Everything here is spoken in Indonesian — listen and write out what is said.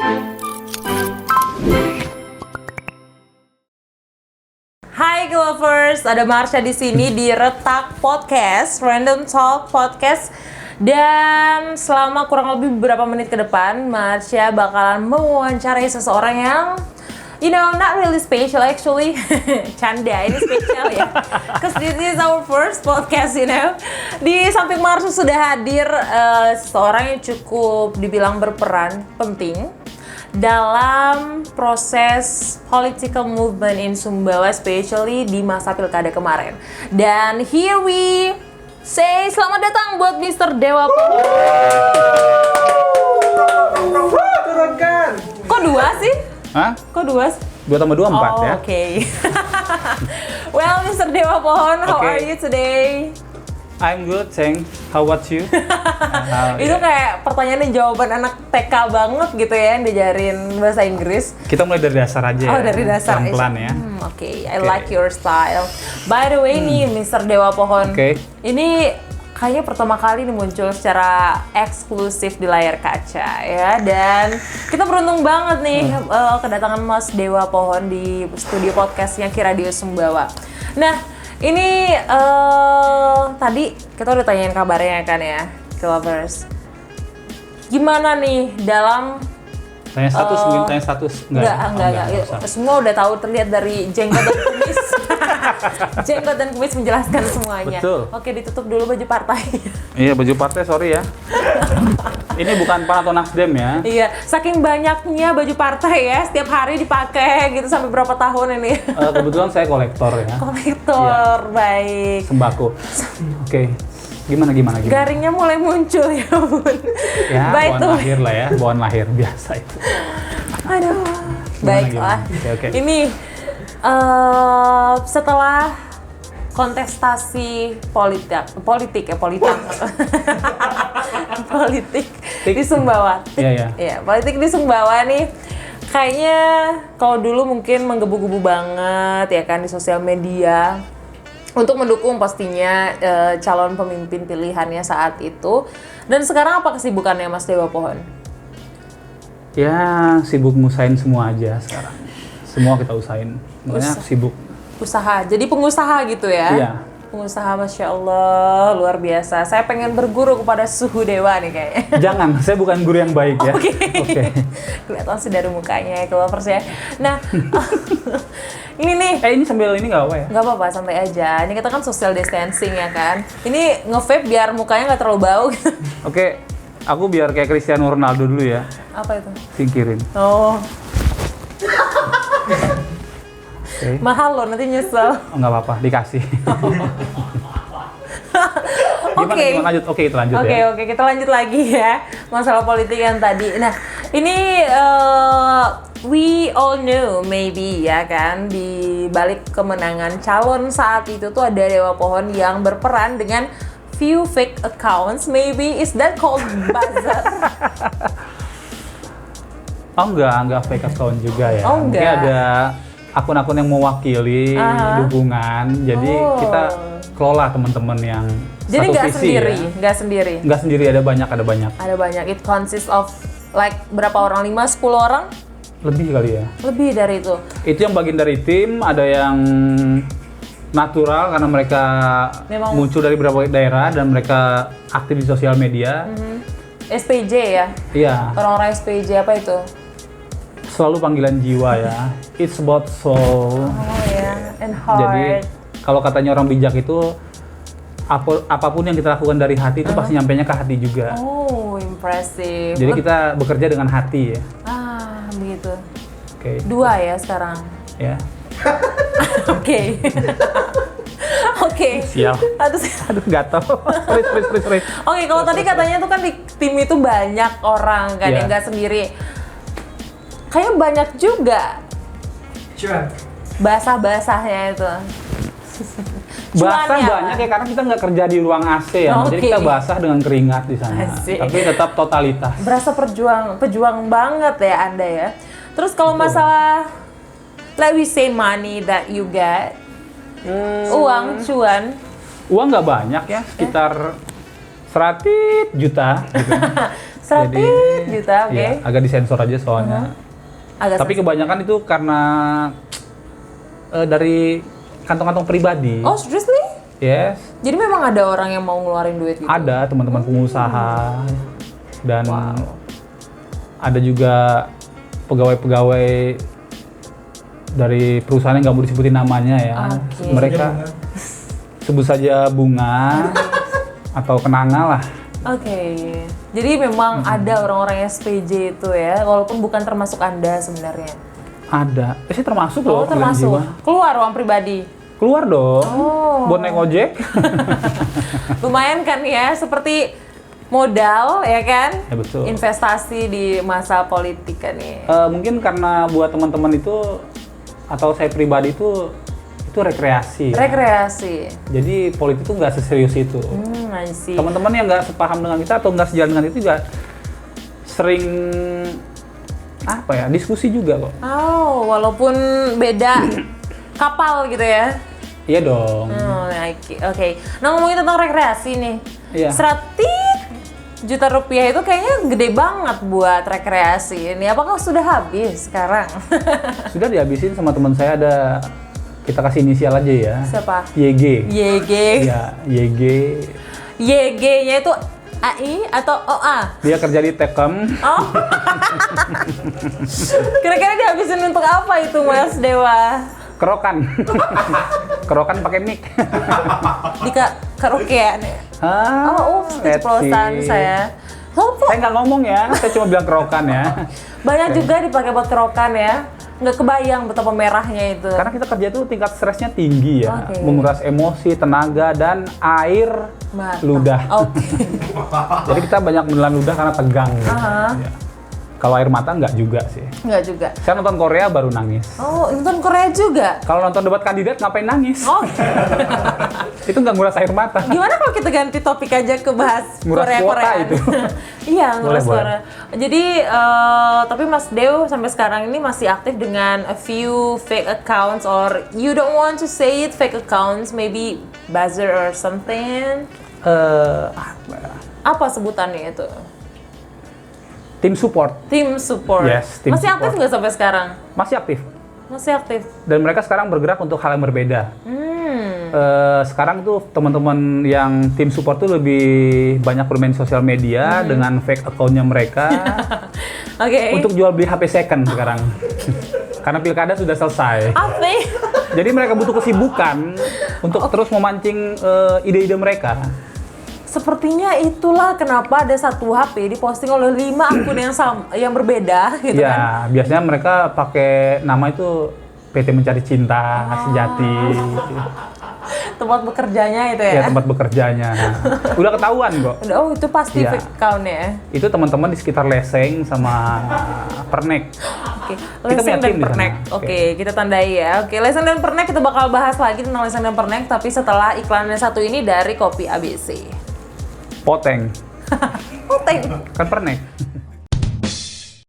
Hai Glovers, ada Marsha di sini di Retak Podcast, Random Talk Podcast. Dan selama kurang lebih beberapa menit ke depan, Marsha bakalan mewawancarai seseorang yang not really special actually. Canda, ini spesial ya. Because this is our first podcast, Di samping Marsha sudah hadir seseorang yang cukup dibilang berperan penting dalam proses political movement in Sumbawa, especially di masa pilkada kemarin. Dan here we say selamat datang buat Mr. Dewa Pohon. Turunkan. Kok 2 sih? Hah? Kok 2? 2 tambah 2, 4 ya? Oke. Well, Mr. Dewa Pohon, how are you today? I'm good, Ceng. How about you? Itu kayak pertanyaan dan jawaban anak TK banget gitu ya, yang diajarin bahasa Inggris. Kita mulai dari dasar aja ya. Dari dasar. Pelan-pelan ya. Oke, I like your style. By the way nih, Mr. Dewa Pohon. Ini kayaknya pertama kali nih muncul secara eksklusif di layar kaca ya. Dan kita beruntung banget nih kedatangan Mas Dewa Pohon di studio podcastnya Kiradio Sumbawa. Nah, ini tadi kita udah tanyain kabarnya kan ya, Lovers. Gimana nih dalam Tanya status, mungkin tanya status. Enggak. Semua udah tahu, terlihat dari jenggot dan kumis. Jenggot dan kumis menjelaskan semuanya. Betul. Oke, ditutup dulu baju partai. Iya, baju partai, sorry ya. Ini bukan PAN atau Nasdem ya. Iya, saking banyaknya baju partai ya, setiap hari dipakai gitu sampai berapa tahun ini. Kebetulan saya kolektor ya. Kolektor, baik. Sembako. Oke. Gimana? Garingnya mulai muncul ya bun. Ya, baik bawaan lahir lah ya, bawaan lahir biasa itu. Aduh, baiklah. Oke. Ini setelah kontestasi politik di Sumbawa. Iya. Politik di Sumbawa nih kayaknya kalau dulu mungkin menggebu-gebu banget ya kan di sosial media untuk mendukung pastinya calon pemimpin pilihannya saat itu. Dan sekarang apa kesibukannya Mas Dewa Pohon? Ya, sibuk ngusahain semua aja sekarang. Semua kita usahain. Makanya sibuk. Usaha, jadi pengusaha gitu ya? Iya. Pengusaha, Masya Allah, luar biasa. Saya pengen berguru kepada suhu dewa nih kayaknya. Jangan, saya bukan guru yang baik ya. Oke. Kelihatan sih dari mukanya ya, Lovers ya. Nah, ini nih. Ini sambil ini nggak apa ya? Nggak apa-apa, santai aja. Ini kita kan social distancing ya kan. Ini nge-vape biar mukanya nggak terlalu bau. Oke, aku biar kayak Cristiano Ronaldo dulu ya. Apa itu? Singkirin. Oh. Okay. Mahal loh, nanti nyesel. Oh, nggak apa-apa, dikasih. Oke. Kita lanjut ya. Oke, kita lanjut lagi ya. Masalah politik yang tadi. Nah, ini we all know maybe ya kan, di balik kemenangan calon saat itu tuh ada Dewa Pohon yang berperan dengan few fake accounts, maybe is that called buzzer? Oh enggak fake account juga ya. Oh, mungkin enggak. ada akun-akun yang mewakili dukungan. Jadi kita kelola teman-teman yang jadi satu nggak visi sendiri, ya. nggak sendiri. Ada banyak. Ada banyak. It consists of like berapa orang? 5-10 orang? Lebih kali ya. Lebih dari itu. Itu yang bagian dari tim, ada yang natural karena mereka Memang muncul dari beberapa daerah dan mereka aktif di sosial media. SPJ ya? Iya. Orang-orang SPJ apa itu? Selalu panggilan jiwa ya. It's about soul. Oh ya, and heart. Jadi kalau katanya orang bijak itu apapun yang kita lakukan dari hati itu pasti nyampainya ke hati juga. Oh, impressive. Jadi kita bekerja dengan hati ya. Begitu. Oke. 2 ya sekarang. Ya. Oke. Oke. Sial. Aduh gatal. Sorry. Oke, kalau tadi katanya tuh kan di tim itu banyak orang kan yang nggak sendiri. Kayaknya banyak juga. Cuan. Basah-basahnya itu. Basah banyak ya karena kita nggak kerja di ruang AC ya. Jadi kita basah dengan keringat di sana. Tapi tetap totalitas. Berasa pejuang banget ya Anda ya. Terus kalau masalah let we say money that you get. Uang, cuan. Uang nggak banyak ya, sekitar 100 juta gitu. 100 juta, oke. Iya, agak disensor aja soalnya. Tapi kebanyakan itu karena dari kantong-kantong pribadi. Oh, seriously? Yes. Jadi memang ada orang yang mau ngeluarin duit gitu? Ada teman-teman pengusaha dan ada juga pegawai-pegawai dari perusahaan yang nggak mau disebutin namanya ya. Okay. Mereka sebut saja bunga atau kenanga lah. Oke. Jadi memang ada orang-orang SPJ itu ya, walaupun bukan termasuk Anda sebenarnya. Ada. Sih termasuk loh. Termasuk. Keluar uang pribadi. Keluar dong. Buat naik ojek. Lumayan kan ya, seperti modal ya kan? Ya betul. Investasi di masa politik kan nih. Mungkin karena buat teman-teman itu atau saya pribadi itu rekreasi. Rekreasi. Jadi politik itu nggak seserius itu. I see. Teman-teman yang nggak sepaham dengan kita atau nggak sejalan dengan itu juga sering diskusi juga kok. Oh, walaupun beda kapal gitu ya? Iya dong. Oke. Nah, ngomongin tentang rekreasi nih. Iya. 100 juta rupiah itu kayaknya gede banget buat rekreasi. Ini apakah sudah habis sekarang? Sudah dihabisin sama teman saya, ada kita kasih inisial aja ya. Siapa? YG. YG. Iya, YG. YG-nya itu AI atau OA? Dia kerja di Tekem. Oh. Kira-kira dihabisin untuk apa itu, Mas Dewa? Kerokan. Kerokan pakai mic. Di karaokean ya? Keceplosan saya. Saya nggak ngomong ya, saya cuma bilang kerokan ya. Banyak juga dipakai buat kerokan ya. Nggak kebayang betapa merahnya itu. Karena kita kerja tuh tingkat stresnya tinggi ya. Okay. Menguras emosi, tenaga, dan air ludah. Oke. Jadi kita banyak menelan ludah karena tegang. Gitu. Ya. Kalau air mata nggak juga sih. Nggak juga. Saya nonton Korea baru nangis. Oh, nonton Korea juga? Kalau nonton debat kandidat ngapain nangis? Oh. Itu nggak nguras air mata. Gimana kalau kita ganti topik aja ke bahas Korea itu. Iya, nguras boleh. Korea. Jadi, tapi Mas Dew sampai sekarang ini masih aktif dengan a few fake accounts, or you don't want to say it fake accounts, maybe buzzer or something. Apa sebutannya itu? Tim support. Tim support. Yes, tim masih aktif support. nggak sampai sekarang? Masih aktif. Masih aktif. Dan mereka sekarang bergerak untuk hal yang berbeda. Sekarang tuh teman-teman yang tim support tuh lebih banyak bermain sosial media dengan fake account-nya mereka. Oke. Untuk jual beli HP second sekarang. Karena pilkada sudah selesai. Apa? Jadi mereka butuh kesibukan untuk terus memancing ide-ide mereka. Sepertinya itulah kenapa ada satu HP diposting oleh 5 akun yang berbeda gitu kan. Ya, biasanya mereka pakai nama itu PT Mencari Cinta Sejati. Tempat bekerjanya itu ya? Ya, tempat bekerjanya. Udah ketahuan kok. Oh, itu pasti Ya. fake account-nya. Itu teman-teman di sekitar Leseng sama Pernek. Oke, Kita Leseng punya dan tim di sana. Pernek. Oke, kita tandai ya. Oke, Leseng dan Pernek kita bakal bahas lagi tentang Leseng dan Pernek, tapi setelah iklan yang satu ini dari Kopi ABC. Poteng. Poteng. Kan Pernek.